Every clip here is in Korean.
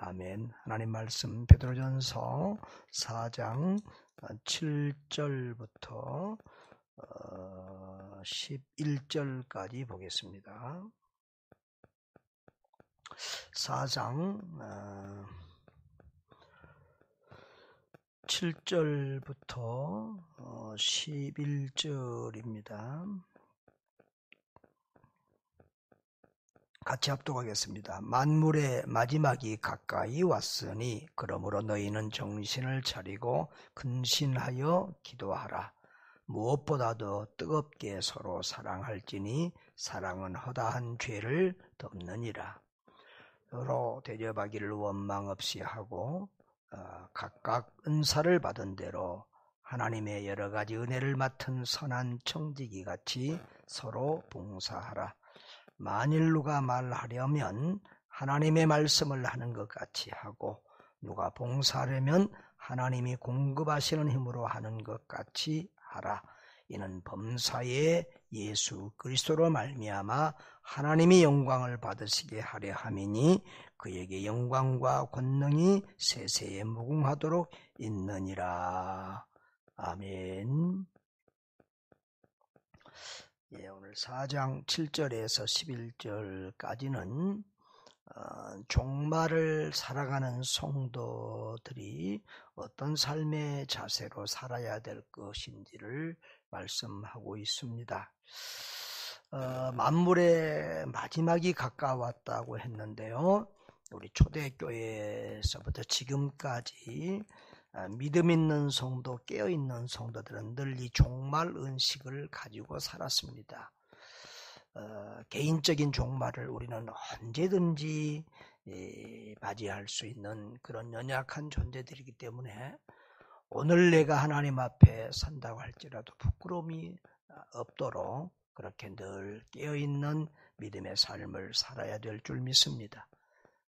아멘. 하나님 말씀 베드로전서 4장 7절부터 11절까지 보겠습니다. 4장 7절부터 11절입니다. 같이 합독하겠습니다. 만물의 마지막이 가까이 왔으니 그러므로 너희는 정신을 차리고 근신하여 기도하라. 무엇보다도 뜨겁게 서로 사랑할지니 사랑은 허다한 죄를 덮느니라. 서로 대접하기를 원망 없이 하고 각각 은사를 받은 대로 하나님의 여러 가지 은혜를 맡은 선한 청지기 같이 서로 봉사하라. 만일 누가 말하려면 하나님의 말씀을 하는 것 같이 하고 누가 봉사하려면 하나님이 공급하시는 힘으로 하는 것 같이 하라. 이는 범사에 예수 그리스도로 말미암아 하나님이 영광을 받으시게 하려 함이니 그에게 영광과 권능이 세세에 무궁하도록 있느니라. 아멘. 오늘 4장 7절에서 11절까지는 종말을 살아가는 성도들이 어떤 삶의 자세로 살아야 될 것인지를 말씀하고 있습니다. 만물의 마지막이 가까웠다고 했는데요. 우리 초대교회에서부터 지금까지 믿음 있는 성도, 깨어있는 성도들은 늘 이 종말 의식을 가지고 살았습니다. 개인적인 종말을 우리는 언제든지 맞이할 수 있는 그런 연약한 존재들이기 때문에 오늘 내가 하나님 앞에 산다고 할지라도 부끄러움이 없도록 그렇게 늘 깨어있는 믿음의 삶을 살아야 될 줄 믿습니다.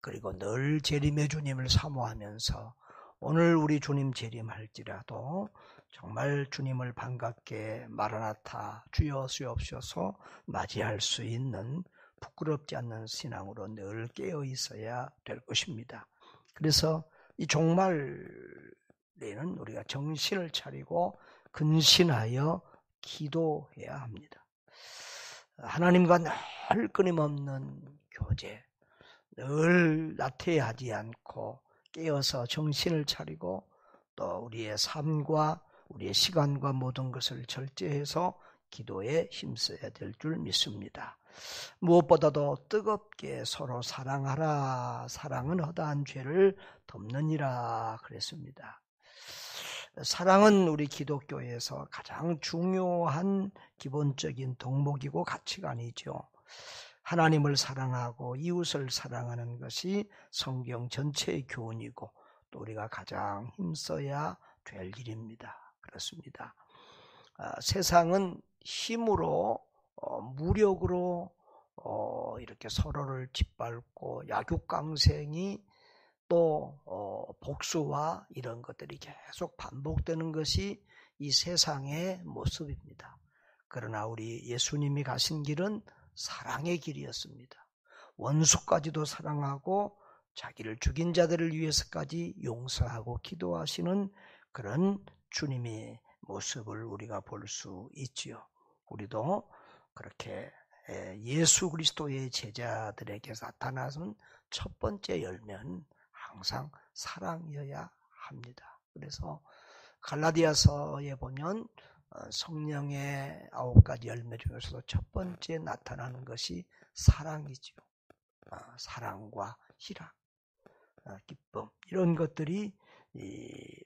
그리고 늘 재림의 주님을 사모하면서 오늘 우리 주님 재림할지라도 정말 주님을 반갑게 마라나타 주여 주옵소서 맞이할 수 있는 부끄럽지 않는 신앙으로 늘 깨어 있어야 될 것입니다. 그래서 이 종말에는 우리가 정신을 차리고 근신하여 기도해야 합니다. 하나님과 늘 끊임없는 교제, 늘 나태하지 않고 깨어서 정신을 차리고 또 우리의 삶과 우리의 시간과 모든 것을 절제해서 기도에 힘써야 될 줄 믿습니다. 무엇보다도 뜨겁게 서로 사랑하라. 사랑은 허다한 죄를 덮느니라 그랬습니다. 사랑은 우리 기독교에서 가장 중요한 기본적인 덕목이고 가치관이죠. 하나님을 사랑하고 이웃을 사랑하는 것이 성경 전체의 교훈이고 또 우리가 가장 힘써야 될 일입니다. 그렇습니다. 세상은 힘으로 무력으로 이렇게 서로를 짓밟고 약육강생이 또 복수와 이런 것들이 계속 반복되는 것이 이 세상의 모습입니다. 그러나 우리 예수님이 가신 길은 사랑의 길이었습니다. 원수까지도 사랑하고 자기를 죽인 자들을 위해서까지 용서하고 기도하시는 그런 주님의 모습을 우리가 볼 수 있지요. 우리도 그렇게 예수 그리스도의 제자들에게 나타나는 첫 번째 열매는 항상 사랑이어야 합니다. 그래서 갈라디아서에 보면 성령의 9가지 열매 중에서도 첫 번째 나타나는 것이 사랑이죠. 사랑과 희락, 기쁨 이런 것들이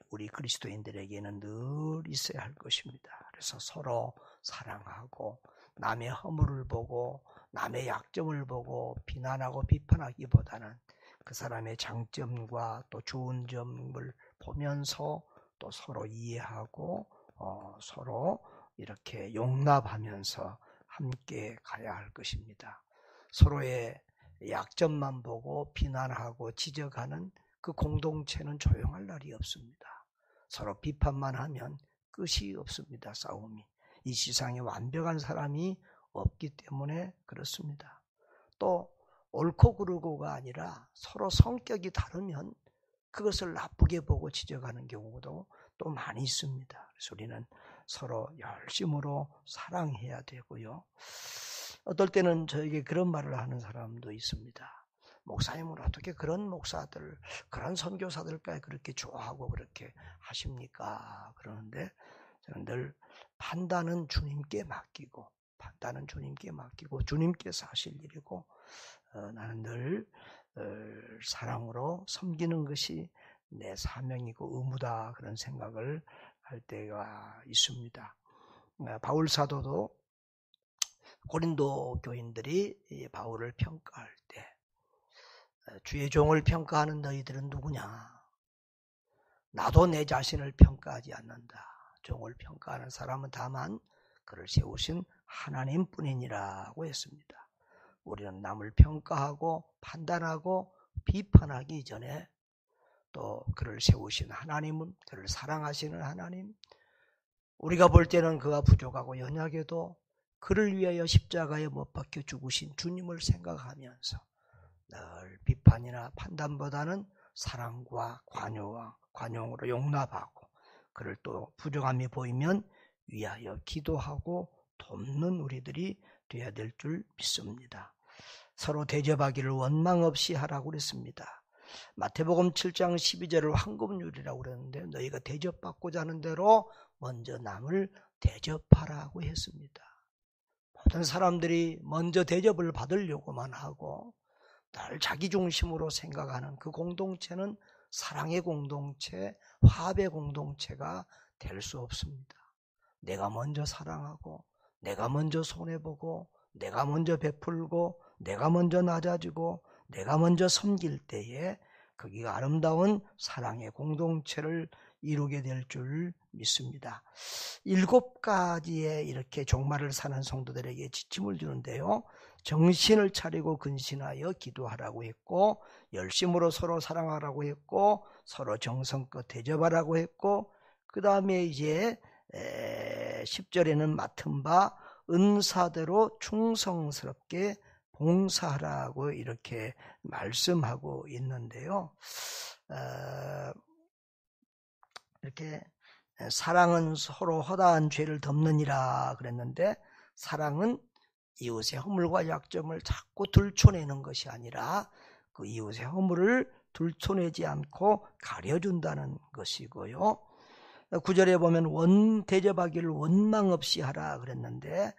우리 그리스도인들에게는 늘 있어야 할 것입니다. 그래서 서로 사랑하고 남의 허물을 보고 남의 약점을 보고 비난하고 비판하기보다는 그 사람의 장점과 또 좋은 점을 보면서 또 서로 이해하고 서로 이렇게 용납하면서 함께 가야 할 것입니다. 서로의 약점만 보고 비난하고 지적하는 그 공동체는 조용할 날이 없습니다. 서로 비판만 하면 끝이 없습니다. 싸움이. 이 세상에 완벽한 사람이 없기 때문에 그렇습니다. 또 옳고 그르고가 아니라 서로 성격이 다르면 그것을 나쁘게 보고 지적하는 경우도 또 많이 있습니다. 그래서 우리는 서로 열심으로 사랑해야 되고요. 어떨 때는 저에게 그런 말을 하는 사람도 있습니다. 목사님은 어떻게 그런 목사들, 그런 선교사들까지 그렇게 좋아하고 그렇게 하십니까? 그러는데 저는 늘 판단은 주님께 맡기고 주님께서 하실 일이고 나는 늘 사랑으로 섬기는 것이 내 사명이고 의무다 그런 생각을 할 때가 있습니다. 바울 사도도 고린도 교인들이 바울을 평가할 때 주의 종을 평가하는 너희들은 누구냐? 나도 내 자신을 평가하지 않는다. 종을 평가하는 사람은 다만 그를 세우신 하나님뿐이니라고 했습니다. 우리는 남을 평가하고 판단하고 비판하기 이전에 또 그를 세우신 하나님은, 그를 사랑하시는 하나님, 우리가 볼 때는 그가 부족하고 연약해도 그를 위하여 십자가에 못 박혀 죽으신 주님을 생각하면서 늘 비판이나 판단보다는 사랑과 관용으로 용납하고 그를 또 부족함이 보이면 위하여 기도하고 돕는 우리들이 되어야 될 줄 믿습니다. 서로 대접하기를 원망 없이 하라고 그랬습니다. 마태복음 7장 12절을 황금률이라고 그랬는데 너희가 대접받고자 하는 대로 먼저 남을 대접하라고 했습니다. 모든 사람들이 먼저 대접을 받으려고만 하고 늘 자기 중심으로 생각하는 그 공동체는 사랑의 공동체, 화합의 공동체가 될 수 없습니다. 내가 먼저 사랑하고 내가 먼저 손해보고 내가 먼저 베풀고 내가 먼저 낮아지고 내가 먼저 섬길 때에 거기가 아름다운 사랑의 공동체를 이루게 될 줄 믿습니다. 7가지의 이렇게 종말을 사는 성도들에게 지침을 주는데요. 정신을 차리고 근신하여 기도하라고 했고 열심으로 서로 사랑하라고 했고 서로 정성껏 대접하라고 했고 그 다음에 이제 10절에는 맡은 바 은사대로 충성스럽게 봉사하라고 이렇게 말씀하고 있는데요. 이렇게 사랑은 서로 허다한 죄를 덮느니라 그랬는데 사랑은 이웃의 허물과 약점을 자꾸 들춰내는 것이 아니라 그 이웃의 허물을 들춰내지 않고 가려준다는 것이고요. 9절에 보면 대접하기를 원망 없이 하라 그랬는데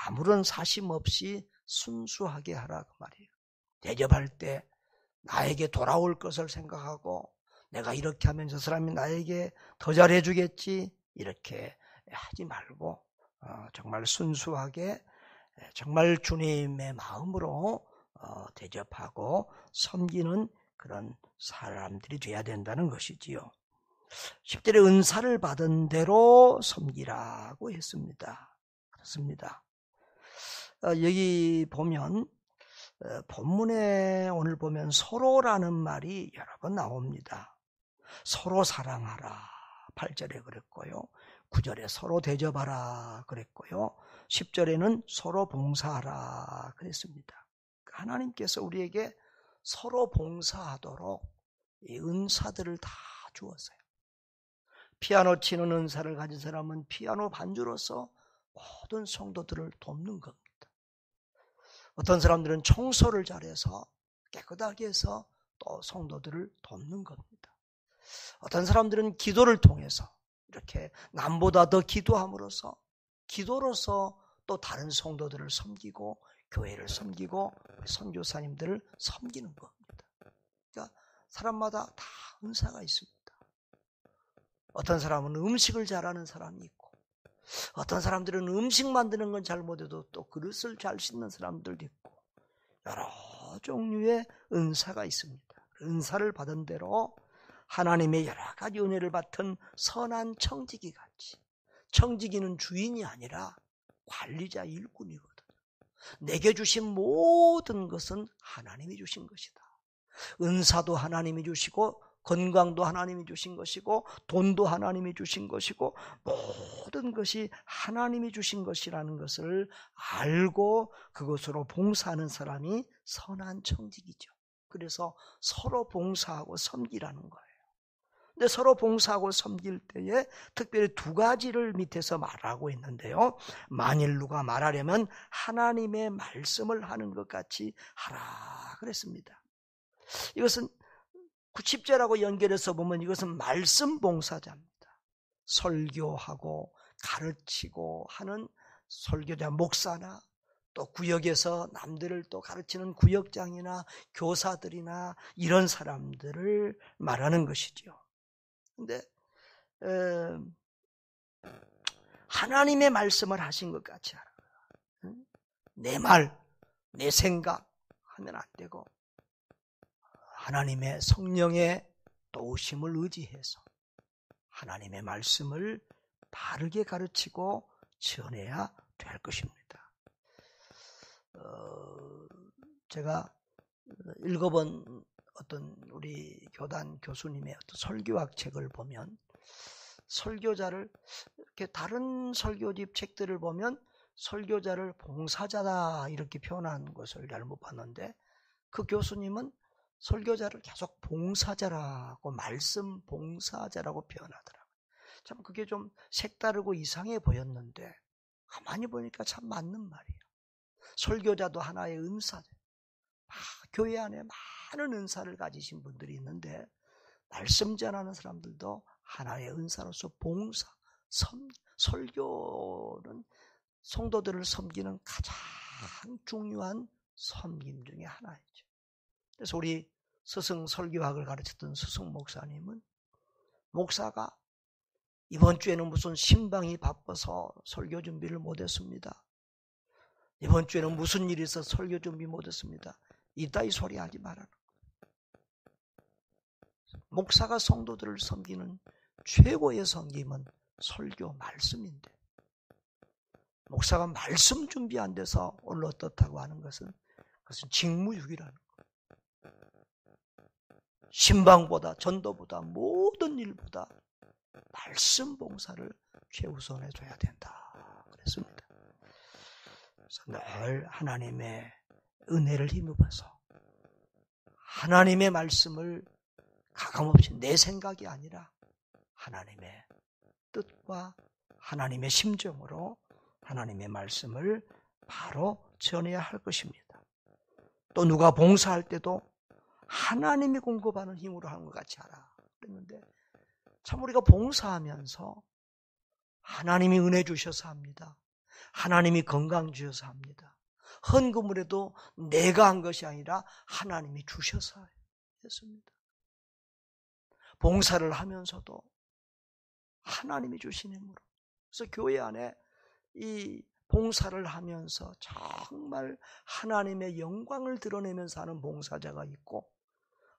아무런 사심 없이 순수하게 하라 그 말이에요. 대접할 때 나에게 돌아올 것을 생각하고 내가 이렇게 하면 저 사람이 나에게 더 잘해주겠지 이렇게 하지 말고 정말 순수하게 정말 주님의 마음으로 대접하고 섬기는 그런 사람들이 돼야 된다는 것이지요. 10절에 은사를 받은 대로 섬기라고 했습니다. 그렇습니다. 여기 보면 본문에 오늘 보면 서로라는 말이 여러 번 나옵니다. 서로 사랑하라 8절에 그랬고요. 9절에 서로 대접하라 그랬고요. 10절에는 서로 봉사하라 그랬습니다. 하나님께서 우리에게 서로 봉사하도록 이 은사들을 다 주었어요. 피아노 치는 은사를 가진 사람은 피아노 반주로서 모든 성도들을 돕는 겁니다. 어떤 사람들은 청소를 잘해서 깨끗하게 해서 또 성도들을 돕는 겁니다. 어떤 사람들은 기도를 통해서 이렇게 남보다 더 기도함으로써 기도로서 또 다른 성도들을 섬기고 교회를 섬기고 선교사님들을 섬기는 겁니다. 그러니까 사람마다 다 은사가 있습니다. 어떤 사람은 음식을 잘하는 사람이 있고 어떤 사람들은 음식 만드는 건 잘 못해도 또 그릇을 잘 씻는 사람들도 있고 여러 종류의 은사가 있습니다. 은사를 받은 대로 하나님의 여러 가지 은혜를 받은 선한 청지기 같이 청지기는 주인이 아니라 관리자 일꾼이거든. 내게 주신 모든 것은 하나님이 주신 것이다. 은사도 하나님이 주시고 건강도 하나님이 주신 것이고 돈도 하나님이 주신 것이고 모든 것이 하나님이 주신 것이라는 것을 알고 그것으로 봉사하는 사람이 선한 청직이죠. 그래서 서로 봉사하고 섬기라는 거예요. 근데 서로 봉사하고 섬길 때에 특별히 두 가지를 밑에서 말하고 있는데요. 만일 누가 말하려면 하나님의 말씀을 하는 것 같이 하라 그랬습니다. 이것은 10절하고 연결해서 보면 이것은 말씀 봉사자입니다. 설교하고 가르치고 하는 설교자 목사나 또 구역에서 남들을 또 가르치는 구역장이나 교사들이나 이런 사람들을 말하는 것이죠. 근데 하나님의 말씀을 하신 것 같이 하라. 내 말, 내 생각 하면 안 되고 하나님의 성령의 도우심을 의지해서 하나님의 말씀을 바르게 가르치고 전해야 될 것입니다. 제가 읽어본 어떤 우리 교단 교수님의 어떤 설교학 책을 보면 설교자를 이렇게 다른 설교집 책들을 보면 설교자를 봉사자다 이렇게 표현한 것을 잘못 봤는데 그 교수님은 설교자를 계속 봉사자라고 말씀 봉사자라고 표현하더라고요. 참 그게 좀 색다르고 이상해 보였는데 가만히 보니까 참 맞는 말이에요. 설교자도 하나의 은사죠. 교회 안에 많은 은사를 가지신 분들이 있는데 말씀 전하는 사람들도 하나의 은사로서 봉사, 설교는 성도들을 섬기는 가장 중요한 섬김 중에 하나이죠. 그래서 우리 스승 설교학을 가르쳤던 스승 목사님은 목사가 이번 주에는 무슨 신방이 바빠서 설교 준비를 못했습니다. 이번 주에는 무슨 일이 있어서 설교 준비 못했습니다. 이따위 소리 하지 말아라. 목사가 성도들을 섬기는 최고의 섬김은 설교 말씀인데 목사가 말씀 준비 안 돼서 오늘 어떻다고 하는 것은 그것은 직무유기라는 거예요. 신방보다 전도보다 모든 일보다 말씀 봉사를 최우선해 줘야 된다 그랬습니다. 그래서 늘 하나님의 은혜를 힘입어서 하나님의 말씀을 가감없이 내 생각이 아니라 하나님의 뜻과 하나님의 심정으로 하나님의 말씀을 바로 전해야 할 것입니다. 또 누가 봉사할 때도 하나님이 공급하는 힘으로 하는 것 같이 하라 그랬는데 참 우리가 봉사하면서 하나님이 은혜 주셔서 합니다. 하나님이 건강 주셔서 합니다. 헌금을 해도 내가 한 것이 아니라 하나님이 주셔서 했습니다. 봉사를 하면서도 하나님이 주신 힘으로. 그래서 교회 안에 이 봉사를 하면서 정말 하나님의 영광을 드러내면서 하는 봉사자가 있고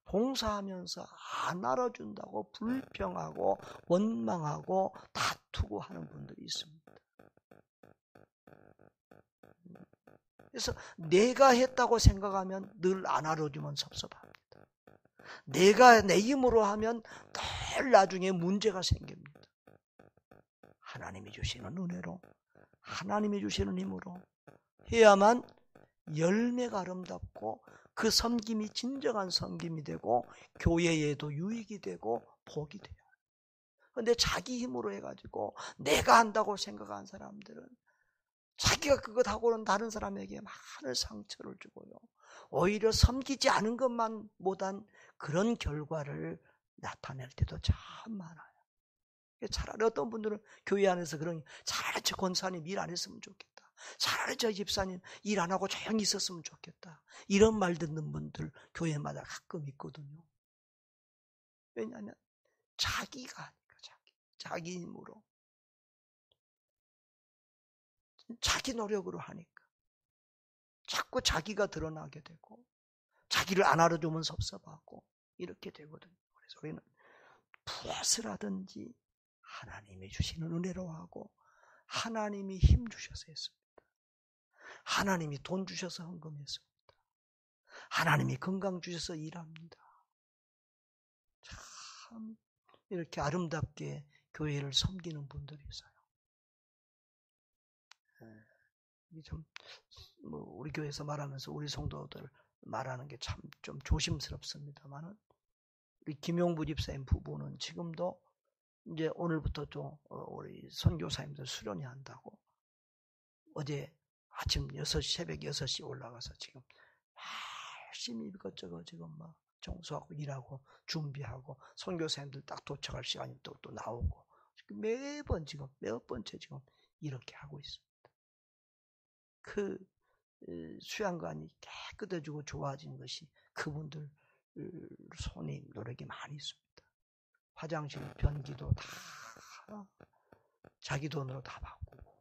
봉사하면서 안 알아준다고 불평하고 원망하고 다투고 하는 분들이 있습니다. 그래서 내가 했다고 생각하면 늘 안 알아주면 섭섭합니다. 내가 내 힘으로 하면 늘 나중에 문제가 생깁니다. 하나님이 주시는 은혜로 하나님이 주시는 힘으로 해야만 열매가 아름답고 그 섬김이 진정한 섬김이 되고 교회에도 유익이 되고 복이 돼요. 그런데 자기 힘으로 해가지고 내가 한다고 생각한 사람들은 자기가 그것하고는 다른 사람에게 많은 상처를 주고요. 오히려 섬기지 않은 것만 못한 그런 결과를 나타낼 때도 참 많아요. 차라리 어떤 분들은 교회 안에서 그런 차라리 저 권사님 일 안 했으면 좋겠다. 차라리 저 집사님 일 안 하고 조용히 있었으면 좋겠다. 이런 말 듣는 분들 교회마다 가끔 있거든요. 왜냐하면 자기가 하니까 자기 힘으로 자기 노력으로 하니까 자꾸 자기가 드러나게 되고 자기를 안 알아주면 섭섭하고 이렇게 되거든요. 그래서 우리는 무엇을 하든지 하나님이 주시는 은혜로 하고 하나님이 힘 주셔서 했습니다. 하나님이 돈 주셔서 헌금했습니다. 하나님이 건강 주셔서 일합니다. 참 이렇게 아름답게 교회를 섬기는 분들이 있어요. 참, 우리 교회에서 말하면서 우리 성도들 말하는 게 참 좀 조심스럽습니다만은, 우리 김용부 집사님 부부는 지금도 이제 오늘부터 또 우리 선교사님들 수련회 한다고 어제 아침 6시, 새벽 6시 올라가서 지금 열심히 이것저것 지금 막 청소하고 일하고 준비하고 선교사님들 딱 도착할 시간이면 또 나오고 매번 지금 몇 번째 지금 이렇게 하고 있습니다. 그 수양관이 깨끗해지고 좋아진 것이 그분들 손이 노력이 많이 있습니다. 화장실 변기도 다 자기 돈으로 다 바꾸고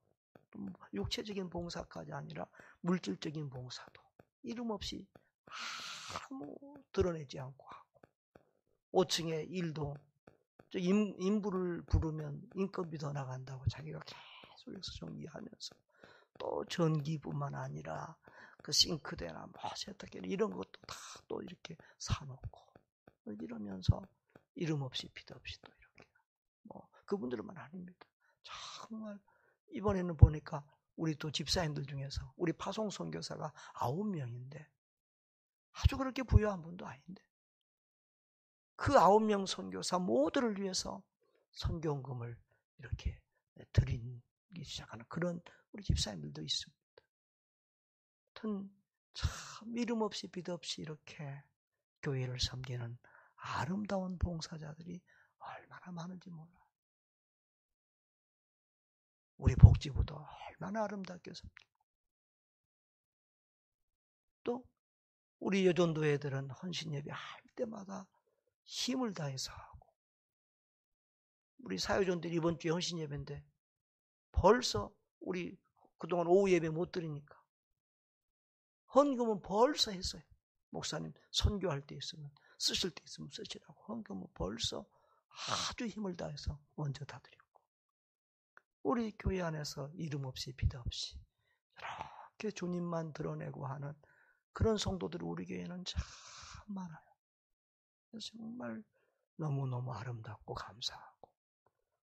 육체적인 봉사까지 아니라 물질적인 봉사도 이름 없이 아무 드러내지 않고 하고 5층에 일도 인부를 부르면 인건비 더 나간다고 자기가 계속 여기서 정리하면서 또 전기뿐만 아니라 그 싱크대나 뭐 세탁기 이런 것도 다 또 이렇게 사놓고 이러면서 이름 없이 피도 없이 또 이렇게 뭐 그분들만 아닙니다. 정말 이번에는 보니까 우리 또 집사님들 중에서 우리 파송 선교사가 9명인데 아주 그렇게 부유한 분도 아닌데 그 9명 선교사 모두를 위해서 선교금을 이렇게 드리기 시작하는 그런 우리 집사님들도 있습니다. 하여튼 참 이름 없이 빛 없이 이렇게 교회를 섬기는 아름다운 봉사자들이 얼마나 많은지 몰라요. 우리 복지부도 얼마나 아름답게 섬기고 또 우리 여전도 애들은 헌신 예배 할 때마다 힘을 다해서 하고 우리 사회전들이 이번 주에 헌신 예배인데 벌써 우리 그동안 오후 예배 못 드리니까 헌금은 벌써 했어요. 목사님 선교할 때 있으면 쓰실 때 있으면 쓰시라고 헌금은 벌써 아주 힘을 다해서 먼저 다 드렸고 우리 교회 안에서 이름 없이 빛 없이 이렇게 주님만 드러내고 하는 그런 성도들이 우리 교회는 참 많아요. 그래서 정말 너무너무 아름답고 감사하고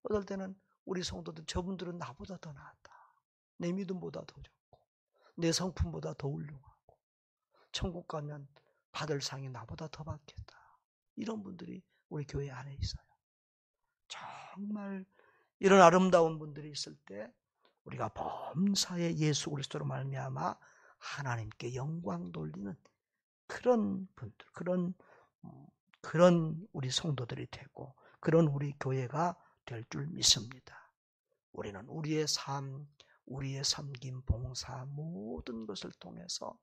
어떨 때는 우리 성도들 저분들은 나보다 더 낫다. 내 믿음보다 더 좋고 내 성품보다 더 훌륭하고 천국 가면 받을 상이 나보다 더 받겠다. 이런 분들이 우리 교회 안에 있어요. 정말 이런 아름다운 분들이 있을 때 우리가 범사에 예수 그리스도로 말미암아 하나님께 영광 돌리는 그런 분들, 그런 우리 성도들이 되고 그런 우리 교회가 될 줄 믿습니다. 우리는 우리의 삶, 우리의 섬김, 봉사 모든 것을 통해서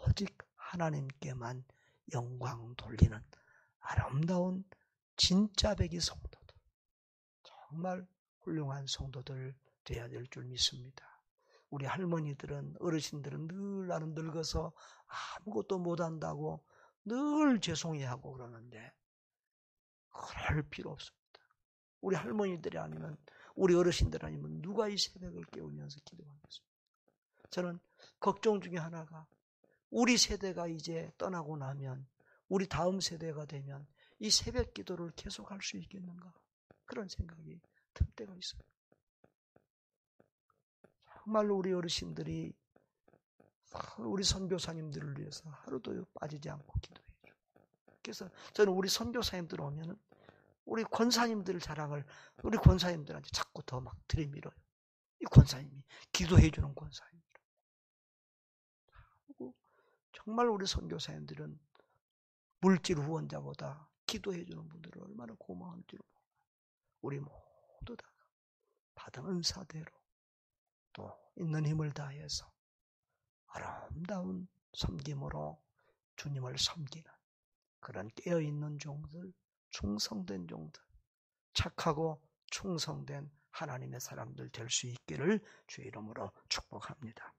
오직 하나님께만 영광 돌리는 아름다운 진짜 배기 성도들, 정말 훌륭한 성도들 되어야 될 줄 믿습니다. 우리 할머니들은 어르신들은 늘 나는 늙어서 아무것도 못한다고 늘 죄송해하고 그러는데 그럴 필요 없습니다. 우리 할머니들이 아니면 우리 어르신들 아니면 누가 이 새벽을 깨우면서 기도하겠습니까? 저는 걱정 중에 하나가 우리 세대가 이제 떠나고 나면 우리 다음 세대가 되면 이 새벽 기도를 계속할 수 있겠는가 그런 생각이 들 때가 있어요. 정말로 우리 어르신들이 우리 선교사님들을 위해서 하루도 빠지지 않고 기도해줘. 그래서 저는 우리 선교사님들 오면은 우리 권사님들 자랑을 우리 권사님들한테 자꾸 더 막 들이밀어요. 이 권사님이 기도해주는 권사님들. 정말 우리 선교사님들은 물질 후원자보다 기도해주는 분들은 얼마나 고마운지를 몰라요. 우리 모두 다 받은 은사대로 또 있는 힘을 다해서 아름다운 섬김으로 주님을 섬기는 그런 깨어있는 종들, 충성된 종들, 착하고 충성된 하나님의 사람들 될 수 있기를 주의 이름으로 축복합니다.